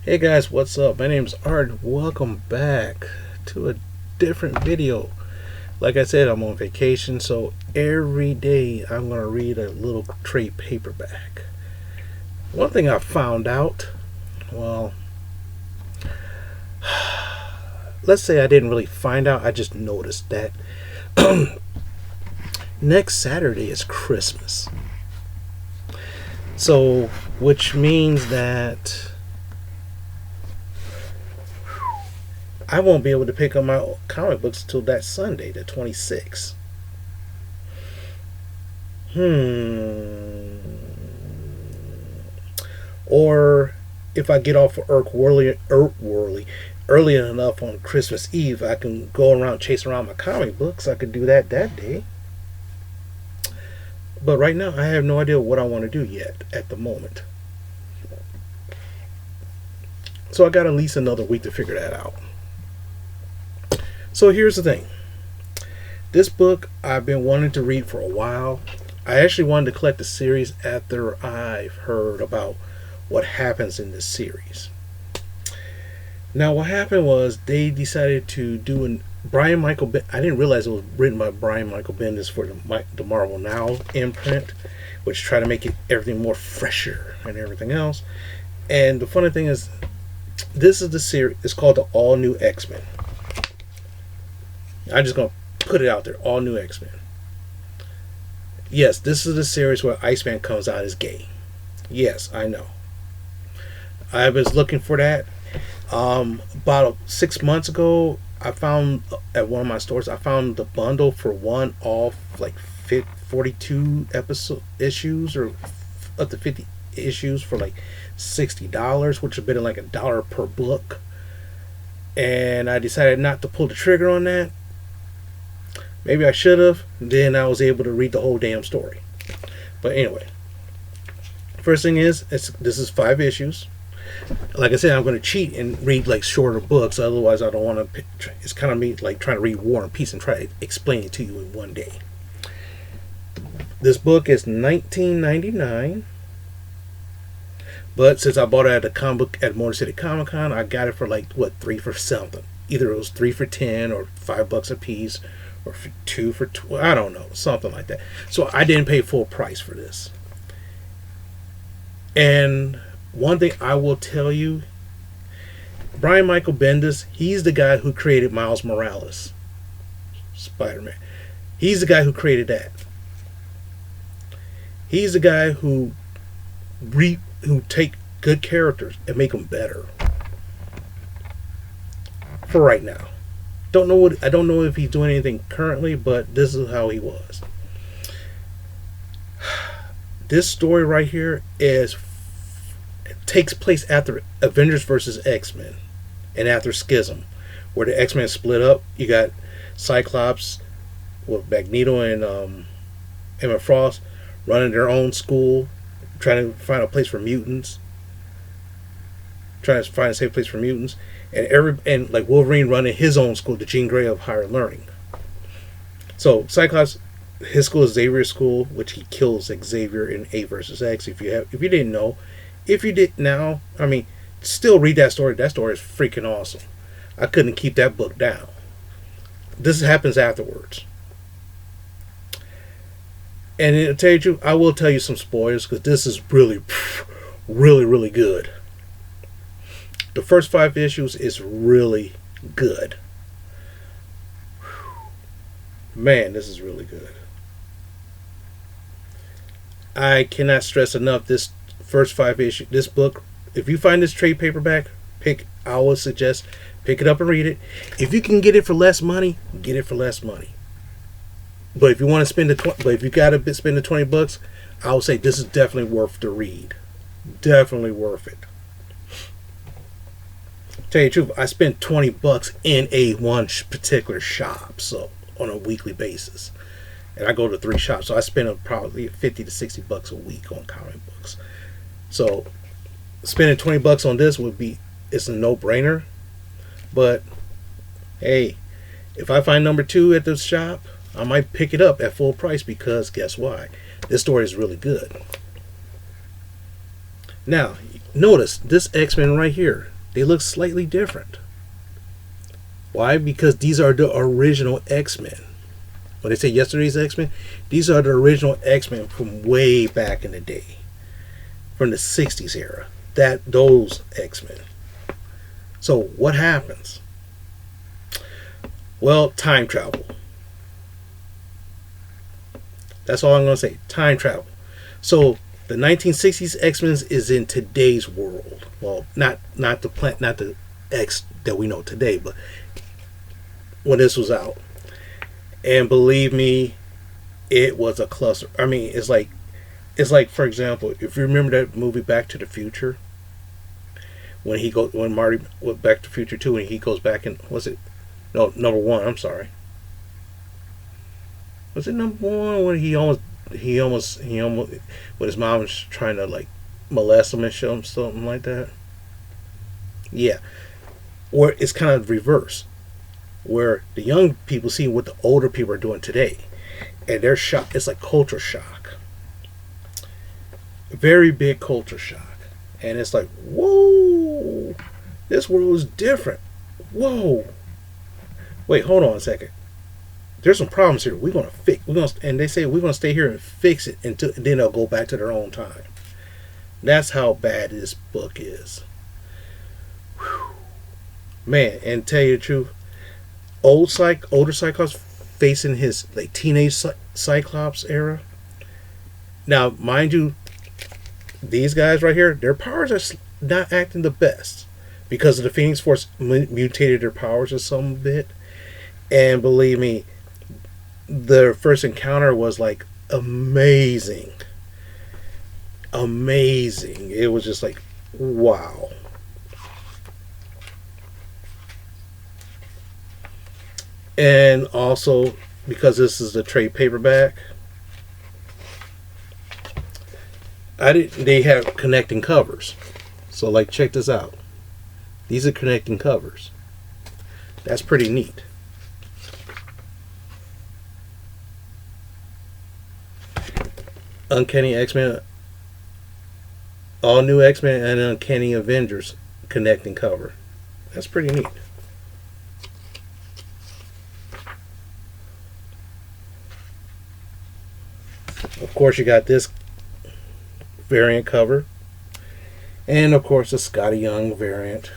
Hey guys, what's up? My name's Art. Welcome back to a different video. Like I said, I'm on vacation, so every day I'm going to read a little trade paperback. One thing I found out, well, let's say I didn't really find out, I just noticed that next Saturday is Christmas. So, which means that I won't be able to pick up my comic books until that Sunday, the 26th. Or if I get off of early enough on Christmas Eve, I can go around chasing around my comic books. I could do that day. But right now, I have no idea what I want to do yet at the moment. So I got at least another week to figure that out. So here's the thing. This book I've been wanting to read for a while. I actually wanted to collect the series after I've heard about what happens in this series. Now what happened was they decided to do I didn't realize it was written by Brian Michael Bendis for the Marvel Now imprint, which tried to make everything more fresher and everything else. And the funny thing is, this is the series. It's called the All New X Men. I'm just gonna put it out there. All New X Men. Yes, this is the series where Iceman comes out as gay. Yes, I know. I was looking for that. About 6 months ago, I found at one of my stores. I found the bundle for one off, like 42 issues, or up to 50 issues for like $60, which would have been like $1 per book. And I decided not to pull the trigger on that. Maybe I should have. Then I was able to read the whole damn story. But anyway, first thing is, this is 5 issues. Like I said, I'm going to cheat and read like shorter books. Otherwise, I don't want to. It's kind of me like trying to read War and Peace and try to explain it to you in one day. This book is $19.99. But since I bought it at Motor City Comic Con, I got it for like 3 for something. Either it was 3 for 10 or $5 a piece, or 2 for 12. I don't know, something like that. So I didn't pay full price for this. And one thing I will tell you, Brian Michael Bendis, he's the guy who created Miles Morales, Spider-Man. He's the guy who created that. He's the guy who take good characters and make them better. For right now, I don't know if he's doing anything currently, but this is how he was. This story right here takes place after Avengers vs. X Men and after Schism, where the X Men split up. You got Cyclops with Magneto and Emma Frost running their own school, trying to find a place for mutants, trying to find a safe place for mutants, and like Wolverine running his own school, the Jean Grey of Higher Learning. So Cyclops, his school is Xavier's school, which he kills Xavier in A vs. X. If you didn't know, if you did now, I mean, still read that story. That story is freaking awesome. I couldn't keep that book down. This happens afterwards. And to tell you the truth, I will tell you some spoilers because this is really, really, really good. The first 5 issues is really good. Man, this is really good. I cannot stress enough this first 5 issues. This book, if you find this trade paperback, I would suggest pick it up and read it. If you can get it for less money, get it for less money. But if you want to spend if you got to spend the $20, I would say this is definitely worth the read. Definitely worth it. Tell you the truth, I spent $20 in one particular shop, so on a weekly basis, and I go to 3 shops, so I spend probably $50 to $60 a week on comic books. So spending $20 on this it's a no-brainer. But hey, if I find number 2 at the shop, I might pick it up at full price because guess why? This story is really good. Now, notice this X Men right here. They look slightly different. Why? Because these are the original X-Men. When they say yesterday's X-Men, these are the original X-Men from way back in the day. From the 60s era. Those X-Men. So what happens? Well, time travel. That's all I'm going to say. Time travel. So the 1960s X-Men is in today's world. Well, not the X that we know today, but when this was out. And believe me, it was a cluster. I mean, it's like for example, if you remember that movie Back to the Future, when Marty went Back to the Future 2, and he goes back and was it number 1? I'm sorry. Was it number 1 when he almost when his mom was trying to like molest him and show him something like that? Yeah. Or it's kind of reverse, where the young people see what the older people are doing today, and they're shocked. It's like culture shock. Very big culture shock. And it's like, whoa, this world is different. Whoa. Wait, hold on a second. There's some problems here. And they say we're gonna stay here and fix it and then they'll go back to their own time. That's how bad this book is. Whew. Man, and tell you the truth, older Cyclops facing his like teenage Cyclops era. Now, mind you, these guys right here, their powers are not acting the best because of the Phoenix Force mutated their powers just some bit. And believe me, their first encounter was like amazing. Amazing. It was just like, wow. And also, because this is a trade paperback, they have connecting covers. So like, check this out. These are connecting covers. That's pretty neat. Uncanny X-Men, All New X-Men and Uncanny Avengers connecting cover. That's pretty neat. Of course, you got this variant cover, and of course the Scotty Young variant.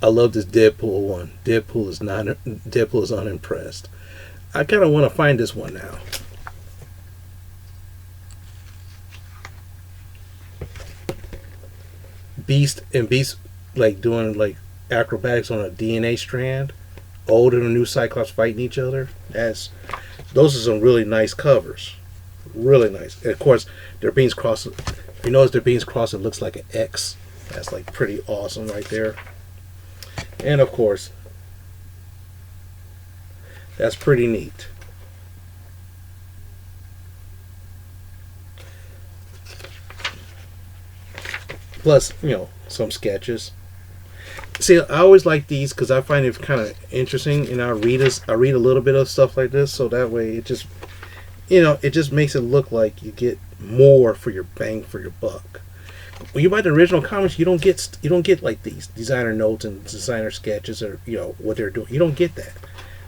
I love this Deadpool one. Deadpool is unimpressed. I kind of want to find this one now. Beast like doing like acrobatics on a DNA strand. Old and a new Cyclops fighting each other. Those are some really nice covers. Really nice. And of course, their beams cross. If you notice their beams cross, it looks like an X. That's like pretty awesome right there. And of course, that's pretty neat. Plus, some sketches. See, I always like these because I find it kind of interesting, and I read a little bit of stuff like this, so that way it just, it just makes it look like you get more for your bang for your buck. When you buy the original comics, you don't get like these designer notes and designer sketches or what they're doing. You don't get that.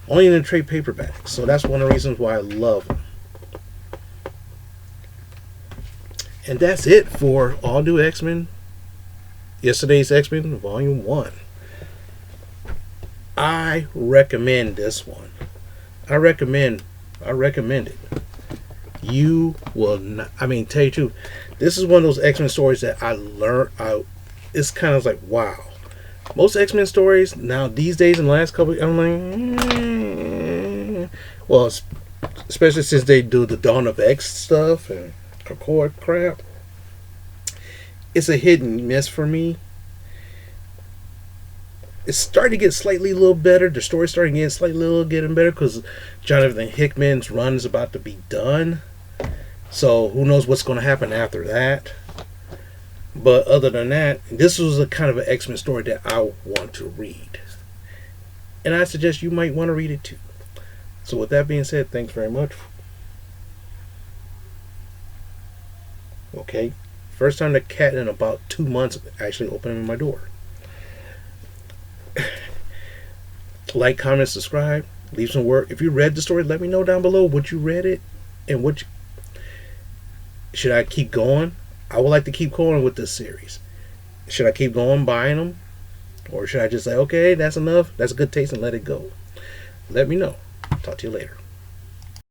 Only in the trade paperback. So that's one of the reasons why I love them. And that's it for All New X-Men. Yesterday's X-Men Volume 1. I recommend this one. I recommend it. You will not. I mean, tell you the truth, this is one of those X-Men stories that I learned. It's kind of like, wow. Most X-Men stories now these days, in the last couple, I'm like, well, especially since they do the Dawn of X stuff and Concord crap. It's a hit and miss for me. It's starting to get slightly a little better. The story's starting to get getting better because Jonathan Hickman's run is about to be done. So who knows what's going to happen after that. But other than that, this was a kind of an X-Men story that I want to read. And I suggest you might want to read it too. So with that being said, thanks very much. Okay. First time the cat in about 2 months actually opening my door. Like, comment, subscribe, leave some work. If you read the story, let me know down below what you read it and what should I keep going. I would like to keep going with this series. Should I keep going buying them, or should I just say, okay, that's enough, that's a good taste, and let it go? Let me know. Talk to you later.